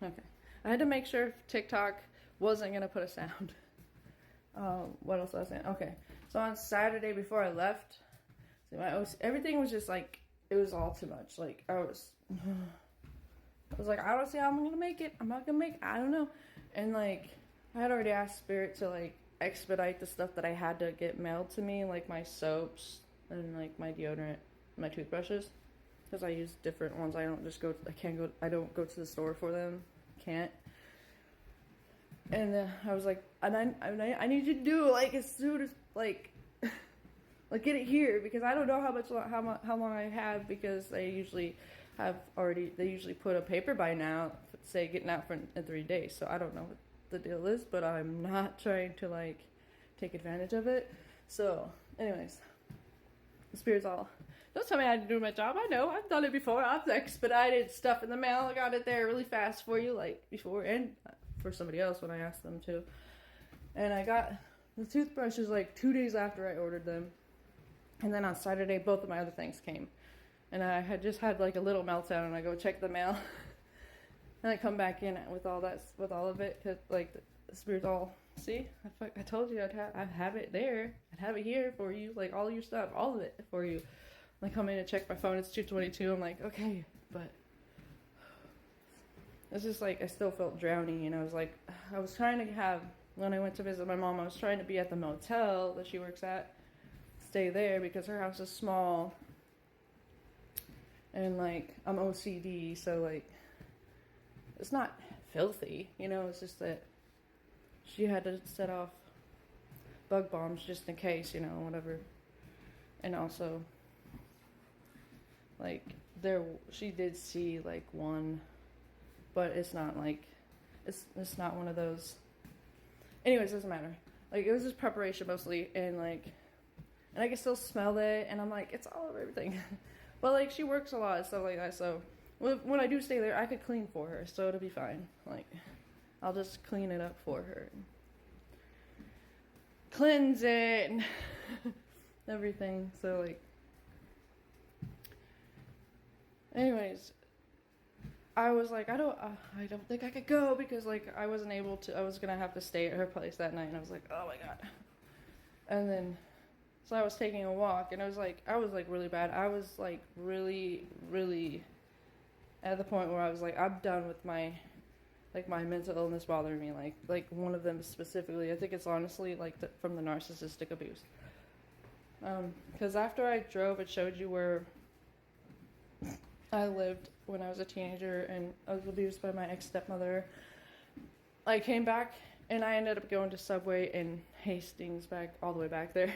Okay. I had to make sure TikTok wasn't gonna put a sound. What else was I saying? Okay. So on Saturday before I left, everything was just like it was all too much. Like I was like, I don't see how I'm gonna make it. I'm not gonna make it. I don't know. And like I had already asked Spirit to like expedite the stuff that I had to get mailed to me, like my soaps and like my deodorant, my toothbrushes, because I use different ones. I don't just go. I can't go. I don't go to the store for them. Can't. And I was like, I need you to do it like as soon as like get it here because I don't know how long I have because they usually put a paper by now say getting out for in 3 days. So I don't know what the deal is, but I'm not trying to like take advantage of it. So anyways, the Spirit's all, don't tell me how to do my job. I know, I've done it before. I've expedited stuff in the mail. I got it there really fast for you like before and for somebody else when I asked them to. And I got the toothbrushes like 2 days after I ordered them. And then on Saturday, both of my other things came. And I had just had like a little meltdown and I go check the mail. And I come back in with all of it. Cause like the Spirit's all, see, I told you I'd have it there. I'd have it here for you. Like all your stuff, all of it for you. And I come in and check my phone. It's 2:22. I'm like, okay, but it's just like I still felt drowning. And I was like, I was trying to have, when I went to visit my mom, I was trying to be at the motel that she works at. Stay there because her house is small. And like I'm OCD, so like it's not filthy, you know, it's just that she had to set off bug bombs just in case, you know, whatever. And also like she did see like one, but it's not like it's not one of those. Anyways, doesn't matter. Like it was just preparation mostly, and I can still smell it, and I'm like, it's all over everything. But like she works a lot and stuff like that, so when I do stay there, I could clean for her, so it'll be fine. Like I'll just clean it up for her, cleanse it, and everything. So like, anyways, I was like, I don't think I could go because like I wasn't able to. I was gonna have to stay at her place that night, and I was like, oh my god. And then so I was taking a walk, and I was like really bad. I was like really, really at the point where I was like, I'm done with my mental illness bothering me. Like one of them specifically, I think it's honestly like from the narcissistic abuse. Because after I drove, it showed you where I lived when I was a teenager, and I was abused by my ex-stepmother. I came back, and I ended up going to Subway in Hastings, all the way back there.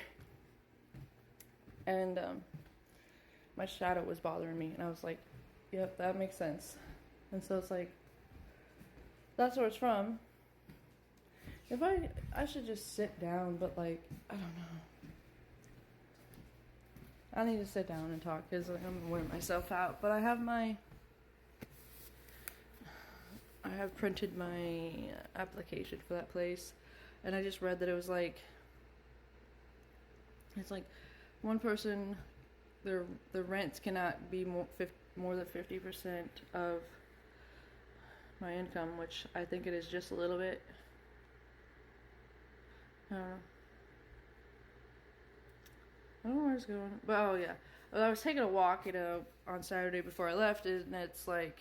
And my shadow was bothering me, and I was like, yep, that makes sense. And so it's like, that's where it's from. If I should just sit down, but like, I don't know. I need to sit down and talk because I'm going to wear myself out. But I have printed my application for that place, and I just read that it was like, it's like, one person, their rent cannot be more than 50% of my income, which I think it is just a little bit. I don't know where it's going, but oh yeah, I was taking a walk, you know, on Saturday before I left, and it's like,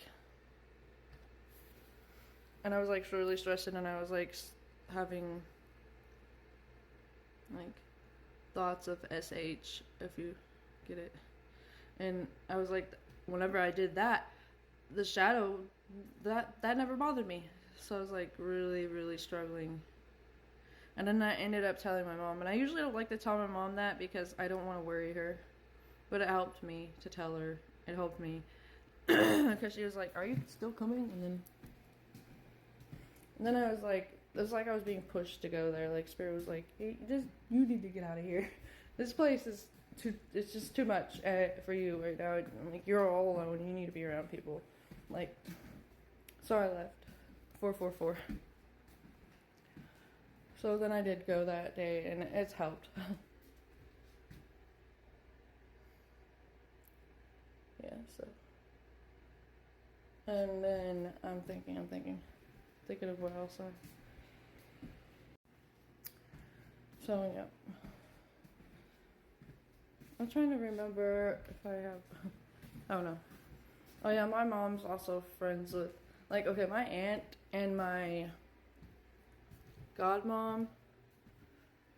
and I was like really stressing, and I was like having like thoughts of SH, if you get it. And I was like, whenever I did that, the shadow, that never bothered me. So I was like really, really struggling. And then I ended up telling my mom, and I usually don't like to tell my mom that because I don't want to worry her, but it helped me to tell her. It helped me because she was like, are you still coming? And then I was like, it was like I was being pushed to go there. Like Spirit was like, hey, you need to get out of here. This place is it's just too much for you right now. I'm like, you're all alone. You need to be around people. Like, so I left. 444. So then I did go that day, and it's helped. Yeah, so. And then I'm thinking, thinking of what else So, yeah. I'm trying to remember if I have... I don't know. Oh, yeah, my mom's also friends with... Like, okay, my aunt and my godmom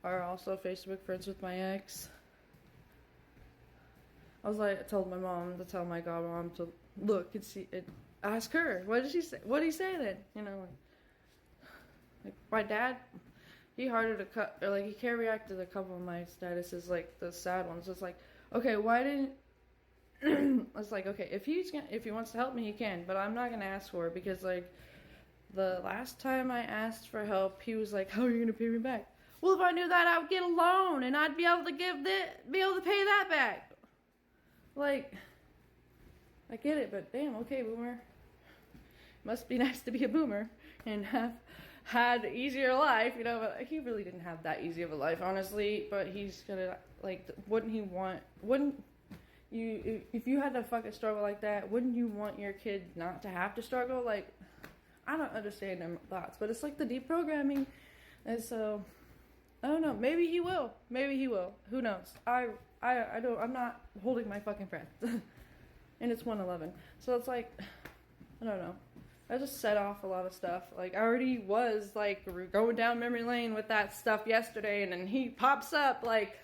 are also Facebook friends with my ex. I was like, I told my mom to tell my godmom to look and see it. Ask her, what did she say? What did he say then? You know, like my dad, he harder to cut, or like he can't react to a couple of my statuses, like the sad ones. It's like, okay, why didn't? It's like, okay, if he wants to help me, he can, but I'm not gonna ask for it because like the last time I asked for help, he was like, how are you gonna pay me back? Well, if I knew that, I would get a loan and I'd be able to be able to pay that back. Like, I get it, but damn, okay, boomer. Must be nice to be a boomer and have had easier life, you know, but he really didn't have that easy of a life, honestly, but he's gonna, like, wouldn't you, if you had to fucking struggle like that, wouldn't you want your kid not to have to struggle? Like, I don't understand them thoughts, but it's like the deprogramming, and so, I don't know, maybe he will, who knows, I don't, I'm not holding my fucking breath, and it's 1:11, so it's like, I don't know, I just set off a lot of stuff, like, I already was, like, going down memory lane with that stuff yesterday, and then he pops up, like,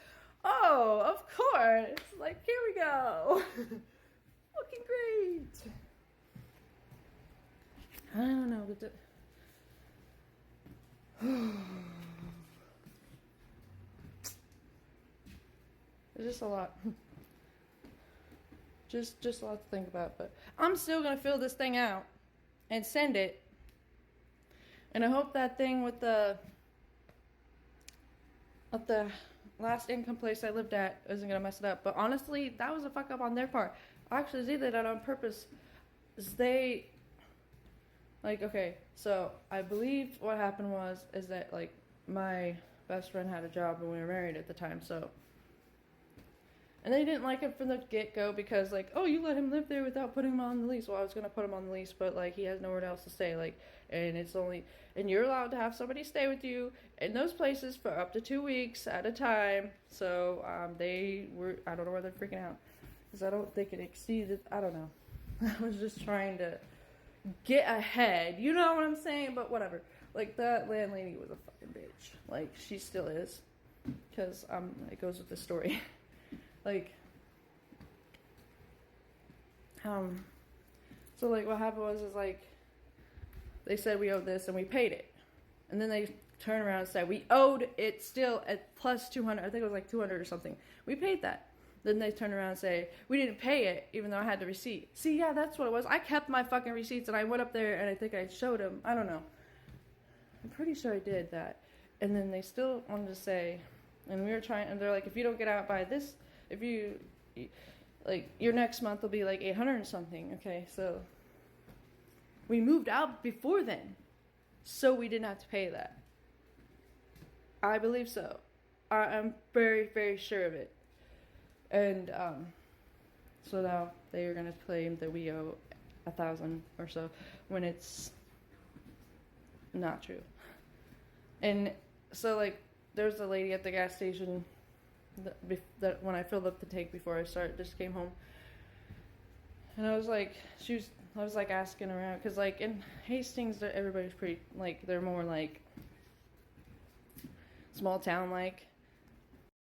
oh, of course, like, here we go, fucking great, I don't know, there's just a lot. Just a lot to think about, but I'm still gonna fill this thing out and send it. And I hope that thing with the last income place I lived at isn't gonna mess it up. But honestly, that was a fuck up on their part. Actually, they did that on purpose. They, like, okay, so I believe what happened is that, like, my best friend had a job and we were married at the time, so. And they didn't like it from the get-go because, like, oh, you let him live there without putting him on the lease. Well, I was going to put him on the lease, but, like, he has nowhere else to stay. Like, and you're allowed to have somebody stay with you in those places for up to 2 weeks at a time. So, I don't know why they're freaking out. Because I don't think it exceeded, I don't know. I was just trying to get ahead. You know what I'm saying? But whatever. Like, that landlady was a fucking bitch. Like, she still is. Because, it goes with the story. Like, so, like, what happened is, like, they said we owed this, and we paid it. And then they turned around and said we owed it still at plus 200, I think it was, like, 200 or something. We paid that. Then they turned around and say, we didn't pay it, even though I had the receipt. See, yeah, that's what it was. I kept my fucking receipts, and I went up there, and I think I showed them. I don't know. I'm pretty sure I did that. And then they still wanted to say, and we were trying, and they're like, if you don't get out by this, if you, like, your next month will be like 800 and something, okay, so we moved out before then, so we didn't have to pay that. I believe so. I'm very, very sure of it. And, so now they are going to claim that we owe 1,000 or so, when it's not true. And so, like, there's a lady at the gas station that when I filled up the tank before I just came home, and I was like, asking around, because, like, in Hastings, everybody's pretty, like, they're more, like, small town, like,